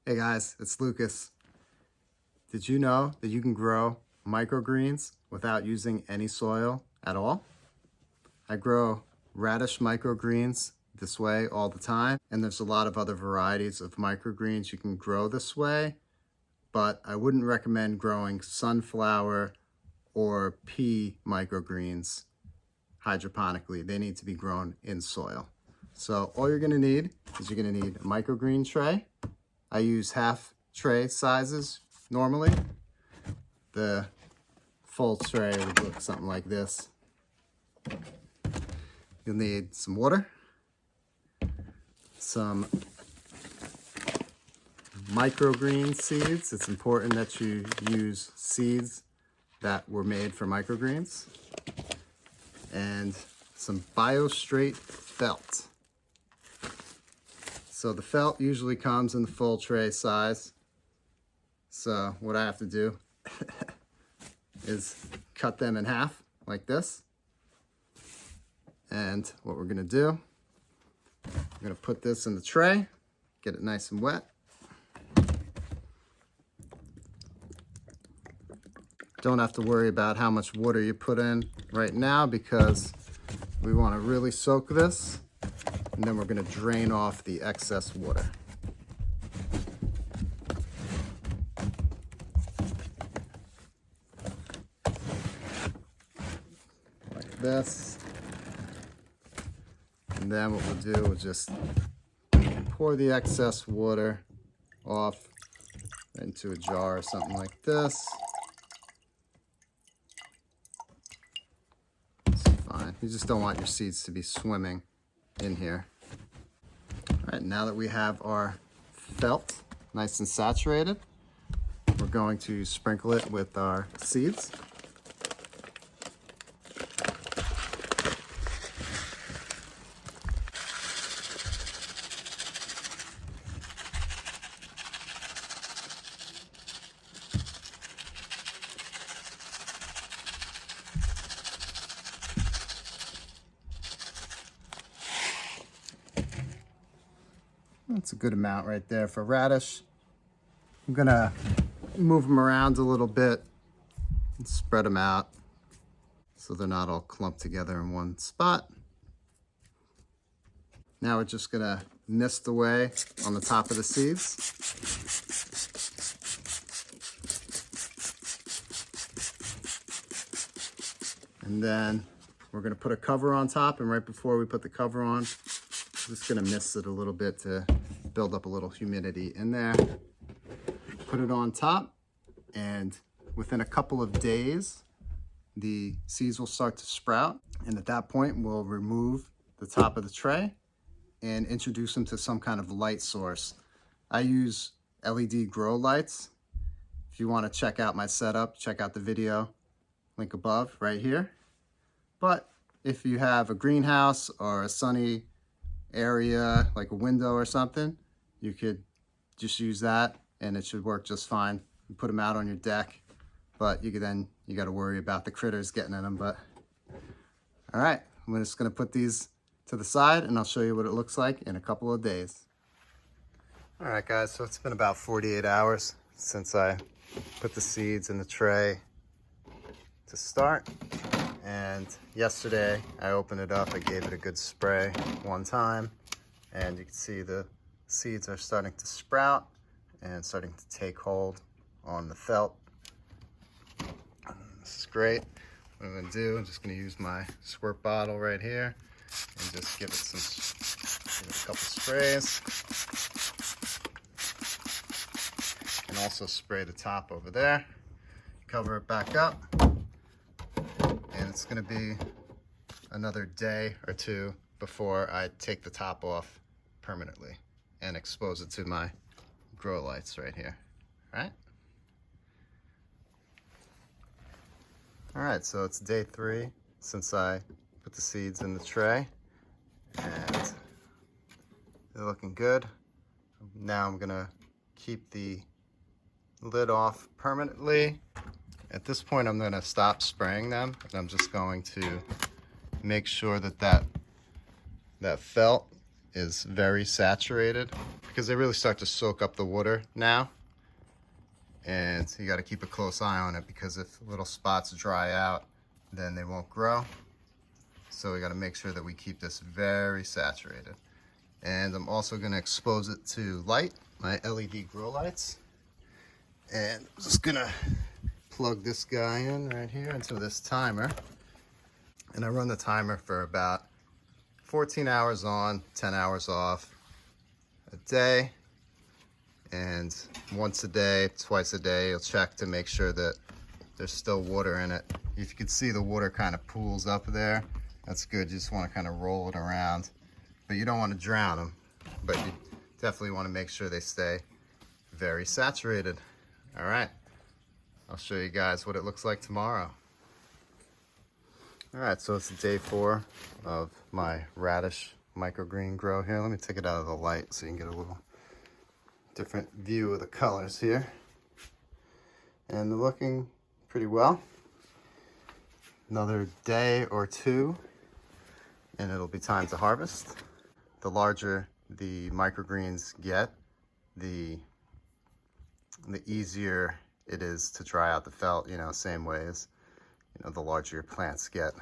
Hey guys, it's Lucas. Did you know that you can grow microgreens without using any soil at all? I grow Radish Microgreens this way all the time, and there's a lot of other varieties of microgreens you can grow this way, but I wouldn't recommend growing sunflower or pea microgreens hydroponically. They need to be grown in soil. So all you're gonna need is you're gonna need a microgreen tray. I use half tray sizes normally. The full tray would look something like this. You'll need some water, some microgreen seeds. It's important that you use seeds that were made for microgreens, and some bio-straight felt. So the felt usually comes in the full tray size. So what I have to do is cut them in half like this. And what we're gonna do, we're gonna put this in the tray, get it nice and wet. Don't have to worry about how much water you put in right now because we wanna really soak this, and then we're gonna drain off the excess water. Like this. And then what we'll do is just pour the excess water off into a jar or something like this. It's fine. You just don't want your seeds to be swimming in here. All right, now that we have our felt nice and saturated, we're going to sprinkle it with our seeds. That's a good amount right there for radish. I'm gonna move them around a little bit and spread them out so they're not all clumped together in one spot. Now we're just gonna mist away on the top of the seeds. And then we're gonna put a cover on top, and right before we put the cover on, just gonna mist it a little bit to build up a little humidity in there. Put it on top, and within a couple of days, the seeds will start to sprout. And at that point, we'll remove the top of the tray and introduce them to some kind of light source. I use LED grow lights. If you wanna check out my setup, check out the video, link above right here. But if you have a greenhouse or a sunny area, like a window or something, you could just use that and it should work just fine. You put them out on your deck, but you got to worry about the critters getting in them. But all right, I'm just going to put these to the side and I'll show you what it looks like in a couple of days. All right guys, so it's been about 48 hours since I put the seeds in the tray to start. And yesterday I opened it up, I gave it a good spray one time, and you can see the seeds are starting to sprout and starting to take hold on the felt. This is great. What I'm gonna do, I'm just gonna use my squirt bottle right here and just give it a couple sprays. And also spray the top over there. Cover it back up. And it's gonna be another day or two before I take the top off permanently and expose it to my grow lights right here, right? All right, so it's day 3 since I put the seeds in the tray, and they're looking good. Now I'm gonna keep the lid off permanently. At this point, I'm gonna stop spraying them, and I'm just going to make sure that that felt is very saturated because they really start to soak up the water now. And you got to keep a close eye on it because if little spots dry out, then they won't grow. So we got to make sure that we keep this very saturated. And I'm also going to expose it to light, my LED grow lights. And I'm just going to plug this guy in right here into this timer. And I run the timer for about 14 hours on, 10 hours off a day. And once a day, twice a day, you'll check to make sure that there's still water in it. If you can see the water kind of pools up there, that's good. You just want to kind of roll it around. But you don't want to drown them. But you definitely want to make sure they stay very saturated. All right. I'll show you guys what it looks like tomorrow. All right, so it's day 4 of my radish microgreen grow here. Let me take it out of the light so you can get a little different view of the colors here. And they're looking pretty well. Another day or 2 and it'll be time to harvest. The larger the microgreens get, the easier it is to dry out the felt, you know, same way as, you know, the larger your plants get,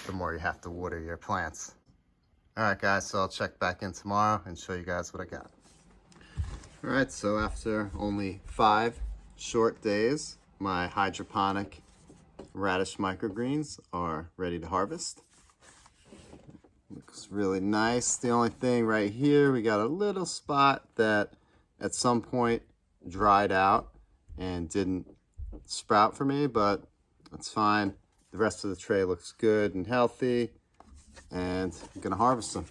the more you have to water your plants. All right, guys, so I'll check back in tomorrow and show you guys what I got. All right, so after only 5 short days, my hydroponic radish microgreens are ready to harvest. Looks really nice. The only thing right here, we got a little spot that at some point dried out and didn't sprout for me, but that's fine. The rest of the tray looks good and healthy, and I'm gonna harvest them.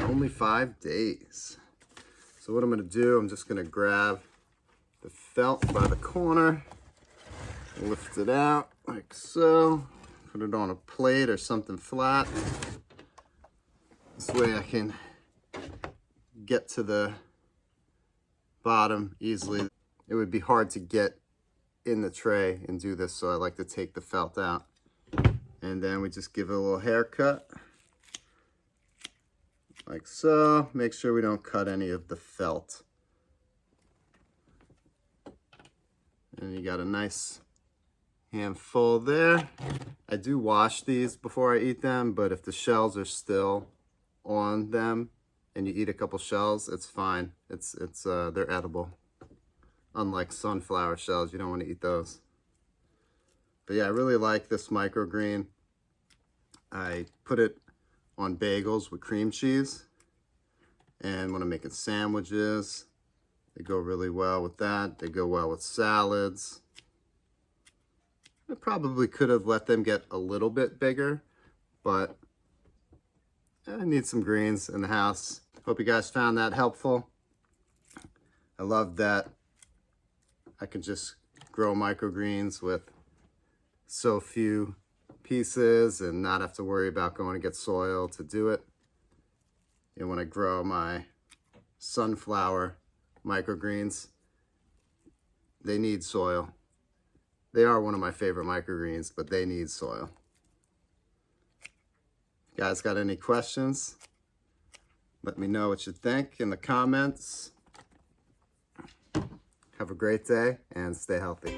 Only 5 days. So what I'm gonna do, I'm just gonna grab the felt by the corner, lift it out like so, put it on a plate or something flat. This way I can get to the bottom easily. It would be hard to get in the tray and do this, so I like to take the felt out. And then we just give it a little haircut, like so. Make sure we don't cut any of the felt. And you got a nice handful there. I do wash these before I eat them, but if the shells are still on them and you eat a couple shells, it's fine. They're edible. Unlike sunflower shells, you don't want to eat those. But yeah, I really like this microgreen. I put it on bagels with cream cheese, and when I'm making sandwiches, they go really well with that. They go well with salads. I probably could have let them get a little bit bigger, but I need some greens in the house. Hope you guys found that helpful. I love that I can just grow microgreens with so few pieces and not have to worry about going to get soil to do it. And when I grow my sunflower microgreens, they need soil. They are one of my favorite microgreens, but they need soil. You guys got any questions? Let me know what you think in the comments. Have a great day and stay healthy.